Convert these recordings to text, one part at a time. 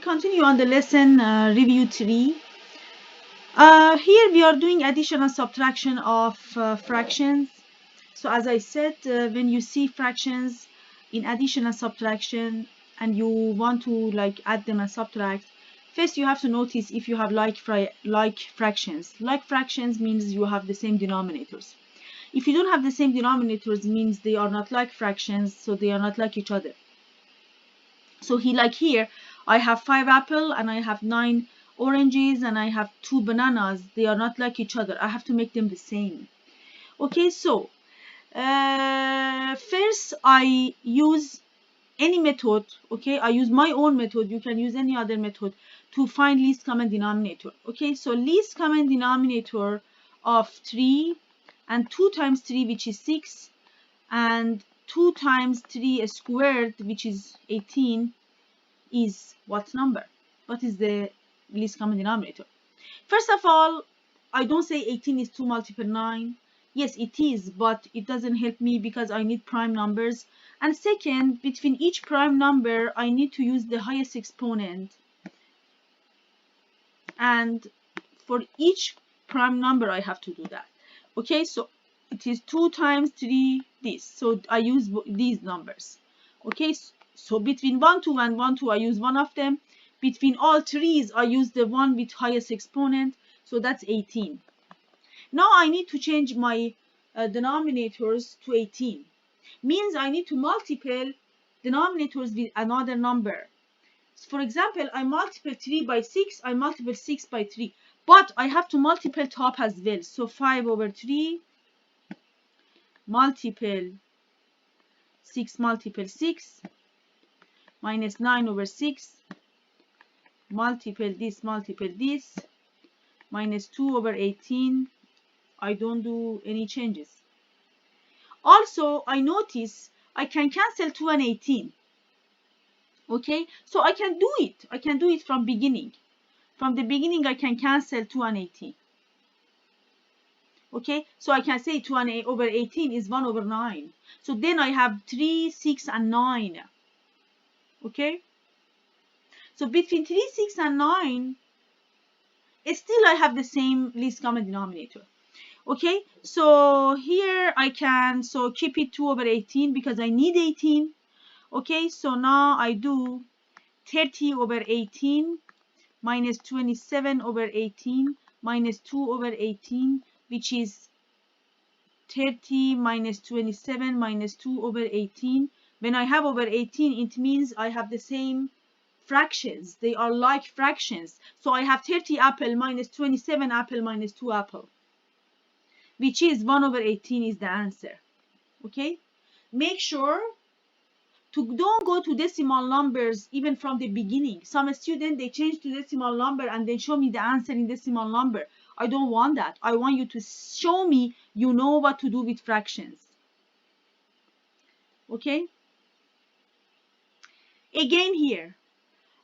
continue on the lesson review 3. Here we are doing addition and subtraction of fractions. So as I said, when you see fractions in addition and subtraction and you want to add them and subtract, first you have to notice if you have like fractions. Like fractions means you have the same denominators. If you don't have the same denominators, means they are not like fractions, so they are not like each other. So here I have 5 apples and I have 9 oranges and I have 2 bananas. They are not like each other. I have to make them the same. Okay, so first I use any method. Okay, I use my own method. You can use any other method to find least common denominator. Okay, so least common denominator of 3 and 2 times 3, which is 6, and 2 times 3 squared, which is 18, is what number? What is the least common denominator? First of all, I don't say 18 is 2 multiple 9. Yes, it is, but it doesn't help me because I need prime numbers. And second, between each prime number, I need to use the highest exponent. And for each prime number, I have to do that. Okay, so it is 2 times 3, this. So I use these numbers. Okay, so between 1, 2 and 1, 2, I use one of them. Between all threes, I use the one with highest exponent. So that's 18. Now I need to change my denominators to 18. Means I need to multiply denominators with another number. For example, I multiply 3 by 6, I multiply 6 by 3. But I have to multiply top as well. So 5 over 3 multiply 6 multiply 6 minus 9 over 6 multiply this minus 2 over 18. I don't do any changes. Also, I notice I can cancel 2 and 18. Okay, so I can do it. I can do it from beginning. From the beginning, I can cancel 2 and 18. Okay, so I can say 2 over 18 is 1 over 9. So then I have 3, 6, and 9. Okay, so between 3, 6, and 9, still I have the same least common denominator. Okay, so here I can keep it 2 over 18 because I need 18. Okay, so now I do 30 over 18 minus 27 over 18 minus 2 over 18, which is 30 minus 27 minus 2 over 18. When I have over 18, it means I have the same fractions. They are like fractions. So I have 30 apple minus 27 apple minus 2 apple, which is 1 over 18 is the answer. Okay, make sure to don't go to decimal numbers even from the beginning. Some students, they change to decimal number and then show me the answer in decimal number. I don't want that. I want you to show me you know what to do with fractions. Okay, again here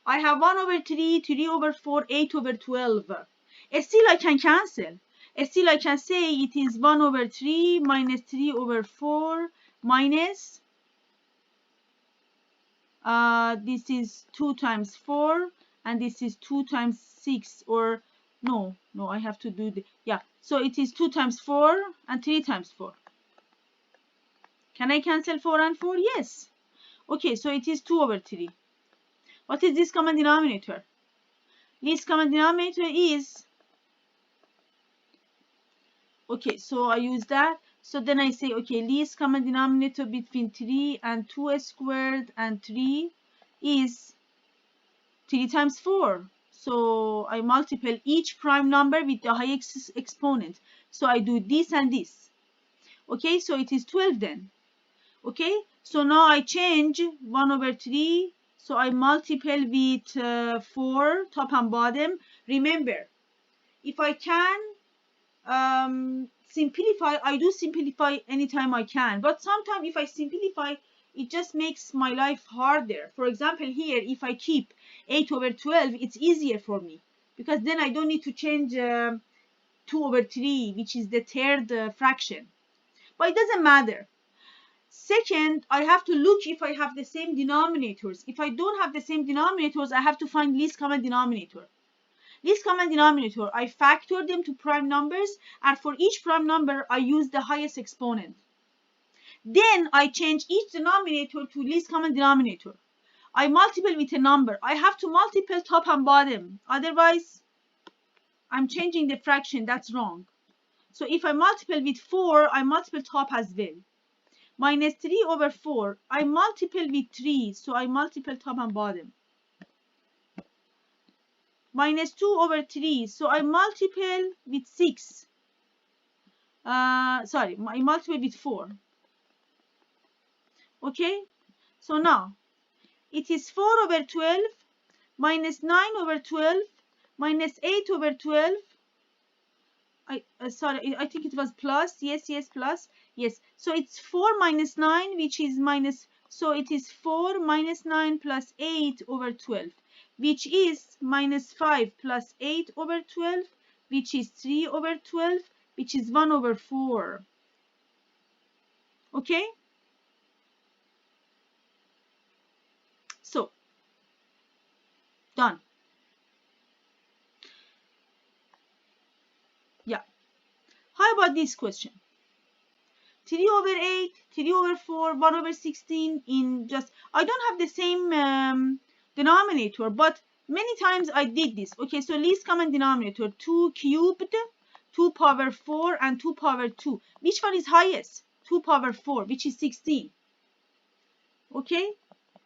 I have 1 over 3, 3 over 4, 8 over 12. Still I can cancel. Still I can say it is 1 over 3 minus 3 over 4 minus this is 2 times 4 and this is 2 times 6, or no, I have to do the, yeah, so it is 2 times 4 and 3 times 4. Can I cancel 4 and 4? Yes. Okay, so it is 2 over 3. What is this common denominator? Least common denominator is, okay, so I use that. So then I say, okay, least common denominator between 3 and 2 squared and 3 is 3 times 4. So I multiply each prime number with the highest exponent. So I do this and this. Okay, so it is 12 then. Okay, so now I change 1 over 3. So I multiply with 4, top and bottom. Remember, if I can simplify, I do simplify anytime I can. But sometimes if I simplify, it just makes my life harder. For example, here, if I keep 8 over 12, it's easier for me because then I don't need to change 2 over 3, which is the third fraction. But it doesn't matter. Second, I have to look if I have the same denominators. If I don't have the same denominators, I have to find least common denominator. Least common denominator, I factor them to prime numbers, and for each prime number, I use the highest exponent. Then I change each denominator to least common denominator. I multiply with a number. I have to multiply top and bottom. Otherwise, I'm changing the fraction. That's wrong. So if I multiply with 4, I multiply top as well. Minus 3 over 4, I multiply with 3, so I multiply top and bottom. Minus 2 over 3, so I multiply with 6. I multiply with 4. Okay, so now it is 4 over 12 minus 9 over 12 minus 8 over 12. I think it was plus. Yes, plus. Yes, so it's 4 minus 9, which is minus, so it is 4 minus 9 plus 8 over 12, which is minus 5 plus 8 over 12, which is 3 over 12, which is 1 over 4. Okay? So, done. Yeah. How about this question? 3 over 8, 3 over 4, 1 over 16 in just, I don't have the same denominator, but many times I did this. Okay, so least common denominator, 2 cubed, 2 power 4, and 2 power 2. Which one is highest? 2 power 4, which is 16. Okay,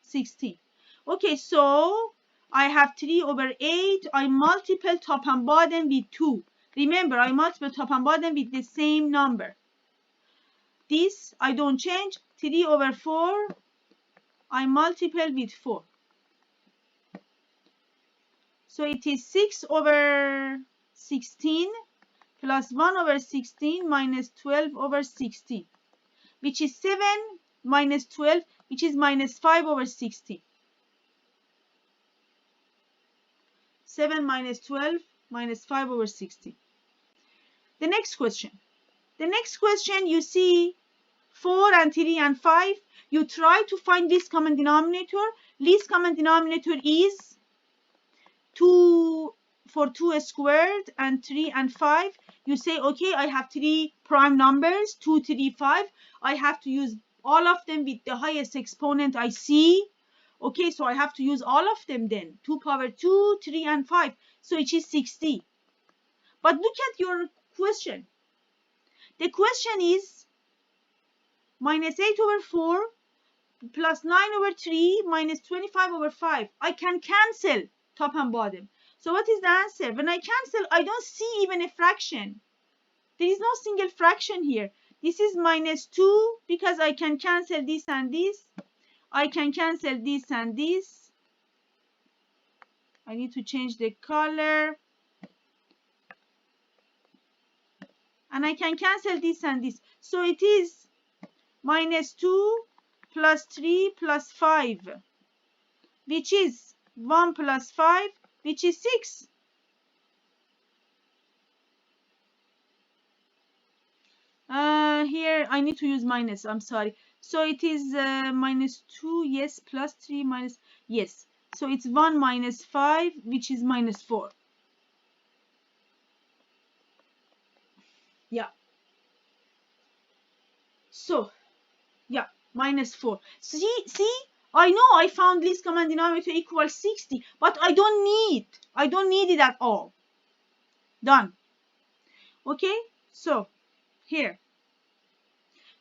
16. Okay, so I have 3 over 8. I multiply top and bottom with 2. Remember, I multiply top and bottom with the same number. This I don't change. 3 over 4, I multiply with 4. So it is 6 over 16 plus 1 over 16 minus 12 over 16, which is 7 minus 12, which is minus 5 over 16. 7 minus 12 minus 5 over 16. The next question. The next question, you see 4 and 3 and 5. You try to find least common denominator. Least common denominator is 2 for 2 squared and 3 and 5. You say, okay, I have 3 prime numbers, 2, 3, 5. I have to use all of them with the highest exponent I see. Okay, so I have to use all of them then. 2 power 2, 3, and 5. So it is 60. But look at your question. The question is minus 8 over 4 plus 9 over 3 minus 25 over 5. I can cancel top and bottom. So what is the answer? When I cancel, I don't see even a fraction. There is no single fraction here. This is minus 2 because I can cancel this and this. I can cancel this and this. I need to change the color. And I can cancel this and this. So it is minus 2 plus 3 plus 5, which is 1 plus 5, which is 6. Here I need to use minus, I'm sorry. So it is minus 2, yes, plus 3 minus, yes. So it's 1 minus 5, which is minus 4. Yeah. So, yeah, minus 4. See, I know I found least common denominator equals 60, but I don't need it at all. Done. Okay, so here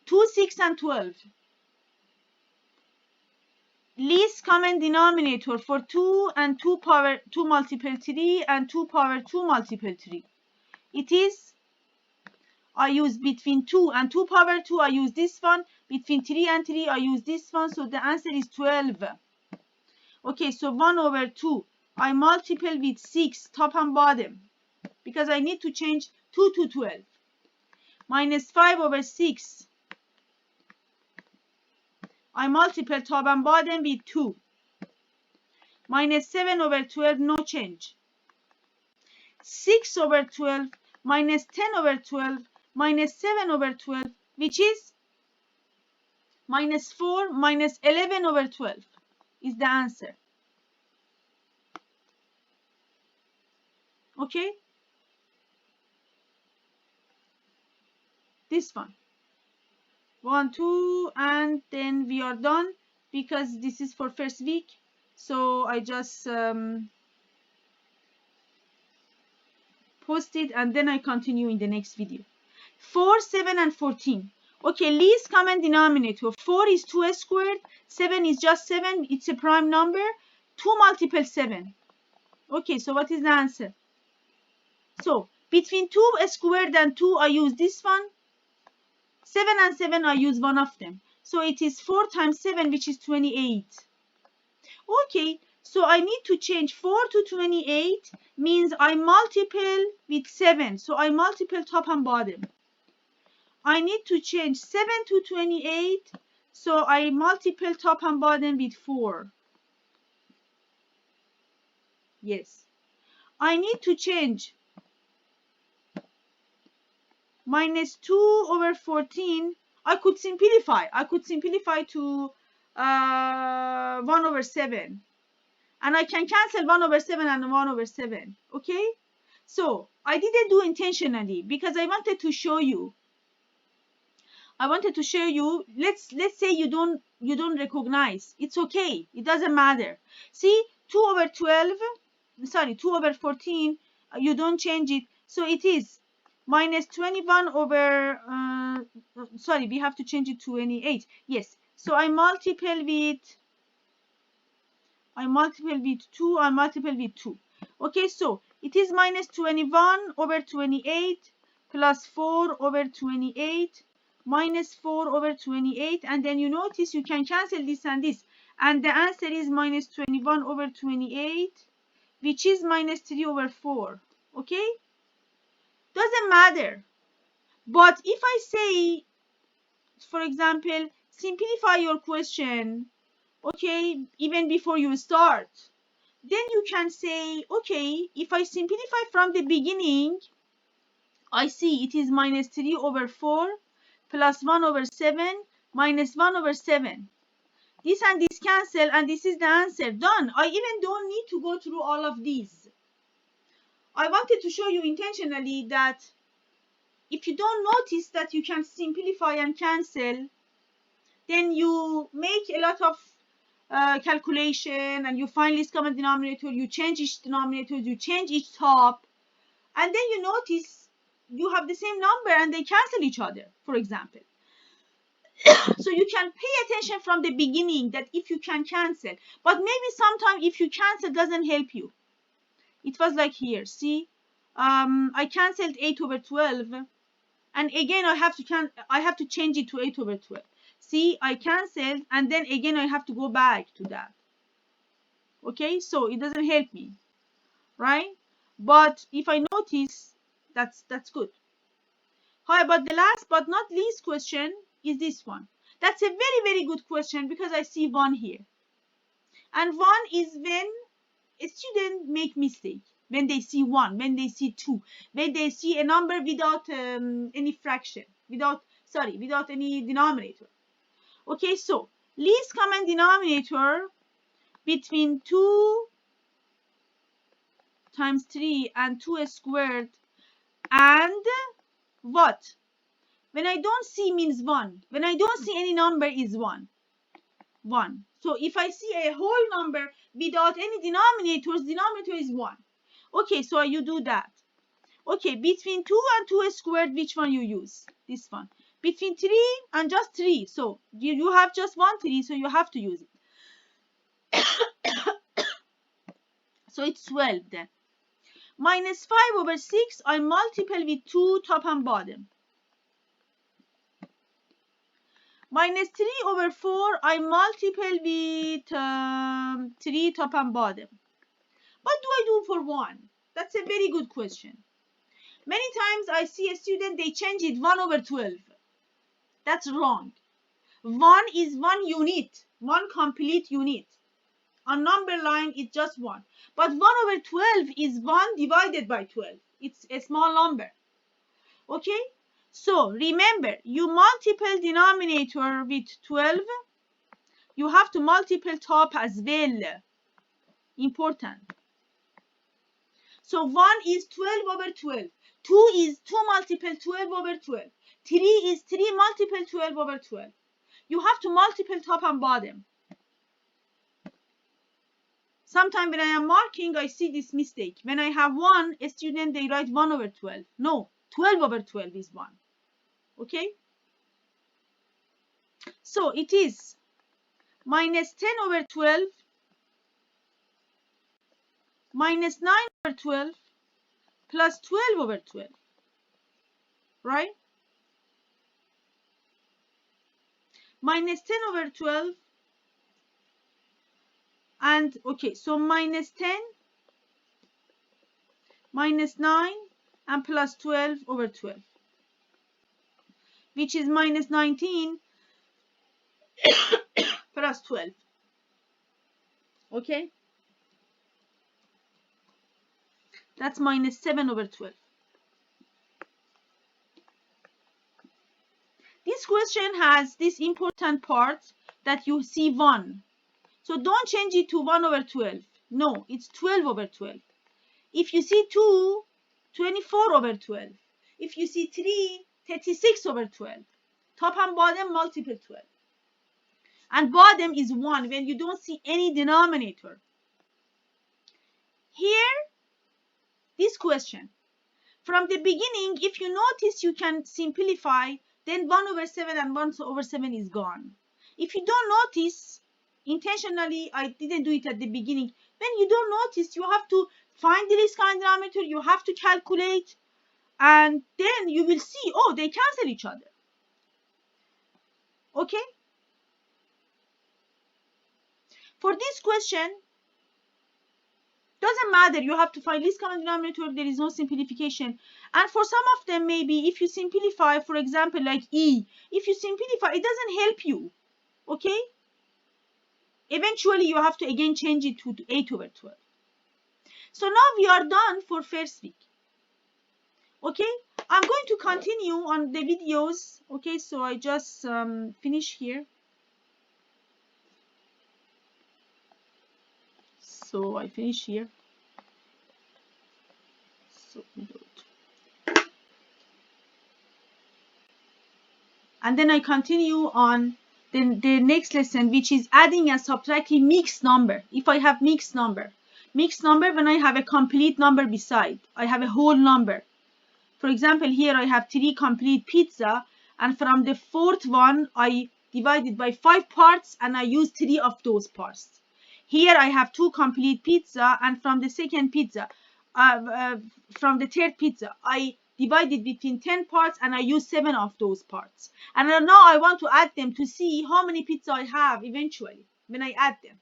2, 6, and 12. Least common denominator for 2 and 2 power 2 multiple 3 and 2 power 2 multiple 3. It is, I use between 2 and 2 power 2, I use this one. Between 3 and 3, I use this one. So the answer is 12. Okay, so 1 over 2. I multiply with 6, top and bottom, because I need to change 2 to 12. Minus 5 over 6. I multiply top and bottom with 2. Minus 7 over 12, no change. 6 over 12 minus 10 over 12 minus 7 over 12, which is minus 4 minus 11 over 12 is the answer. Okay, this one. 1, 2, and then we are done because this is for first week. So I just post it and then I continue in the next video. 4, 7, and 14. Okay, least common denominator. 4 is 2 squared. 7 is just 7. It's a prime number. 2 multiple 7. Okay, so what is the answer? So between 2 squared and 2, I use this one. 7 and 7, I use one of them. So it is 4 times 7, which is 28. Okay, so I need to change 4 to 28, means I multiple with 7. So I multiple top and bottom. I need to change 7 to 28, so I multiple top and bottom with 4. Yes. I need to change minus 2 over 14. I could simplify. I could simplify to 1 over 7. And I can cancel 1 over 7 and 1 over 7. Okay? So I didn't do intentionally because I wanted to show you. Let's say you don't recognize. It's okay. It doesn't matter. See, 2 over 12, sorry, 2 over 14, you don't change it. So it is minus 21 over, sorry, we have to change it to 28. Yes. So I multiple with 2, I multiple with 2. Okay, so it is minus 21 over 28 plus 4 over 28 minus 4 over 28, and then you notice you can cancel this and this, and the answer is minus 21 over 28, which is minus 3 over 4. Okay, doesn't matter. But if I say, for example, simplify your question, okay, even before you start, then you can say, okay, if I simplify from the beginning, I see it is minus 3 over 4 plus 1 over 7 minus 1 over 7. This and this cancel, and this is the answer. Done. I even don't need to go through all of these. I wanted to show you intentionally that if you don't notice that you can simplify and cancel, then you make a lot of calculation and you find least common denominator, you change each denominator, you change each top, and then you notice you have the same number and they cancel each other, for example. So you can pay attention from the beginning that if you can cancel, but maybe sometimes if you cancel doesn't help you. It was like here, see, I canceled 8 over 12, and again I have to change it to 8 over 12. See, I canceled, and then again I have to go back to that. Okay, so it doesn't help me, right? But if I notice, that's good. How about the last but not least question is this one. That's a very, very good question because I see 1 here. And 1 is when a student make mistake. When they see 1, when they see 2, when they see a number without any fraction, without any denominator. Okay, so least common denominator between 2 times 3 and 2 squared and what? When I don't see means 1. When I don't see any number is 1. 1. So if I see a whole number without any denominators, denominator is 1. Okay, so you do that. Okay, between 2 and 2 squared, which one you use? This one. Between 3 and just 3. So you have just 1 3, so you have to use it. So it's 12 then. Minus 5 over 6, I multiple with 2 top and bottom. Minus 3 over 4, I multiple with 3 top and bottom. What do I do for 1? That's a very good question. Many times I see a student, they change it 1 over 12. That's wrong. 1 is 1 unit, 1 complete unit. On number line, it's just 1. But 1 over 12 is 1 divided by 12. It's a small number. Okay? So remember, you multiple denominator with 12, you have to multiple top as well. Important. So 1 is 12 over 12. 2 is 2 multiple 12 over 12. 3 is 3 multiple 12 over 12. You have to multiple top and bottom. Sometimes when I am marking, I see this mistake. When I have 1, a student, they write 1 over 12. No, 12 over 12 is 1. Okay? So it is minus 10 over 12 minus 9 over 12 plus 12 over 12. Right? Minus 10 over 12 and okay, so minus 10 minus 9 and plus 12 over 12, which is minus 19 plus 12. Okay? That's minus 7 over 12. This question has this important part that you see 1. So don't change it to 1 over 12. No, it's 12 over 12. If you see 2, 24 over 12. If you see 3, 36 over 12. Top and bottom multiple 12. And bottom is 1 when you don't see any denominator. Here, this question. From the beginning, if you notice you can simplify, then 1 over 7 and 1 over 7 is gone. If you don't notice, intentionally, I didn't do it at the beginning. When you don't notice, you have to find the least common denominator, you have to calculate, and then you will see, oh, they cancel each other. Okay? For this question, doesn't matter, you have to find least common denominator, there is no simplification. And for some of them, maybe if you simplify, for example, like E, if you simplify, it doesn't help you. Okay? Eventually, you have to again change it to 8 over 12. So now we are done for first week. Okay? I'm going to continue on the videos. Okay, so I just finish here. So I finish here. So and then I continue on the next lesson, which is adding and subtracting mixed number. If I have mixed number when I have a complete number beside, I have a whole number. For example, here I have 3 complete pizza, and from the fourth one, I divided by 5 parts, and I use 3 of those parts. Here I have 2 complete pizza, and from the second pizza, from the third pizza, I divided between 10 parts, and I use 7 of those parts. And now I want to add them to see how many pizza I have eventually when I add them.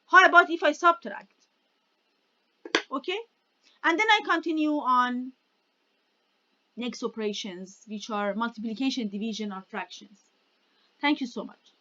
How about if I subtract? Okay? And then I continue on next operations, which are multiplication, division, or fractions. Thank you so much.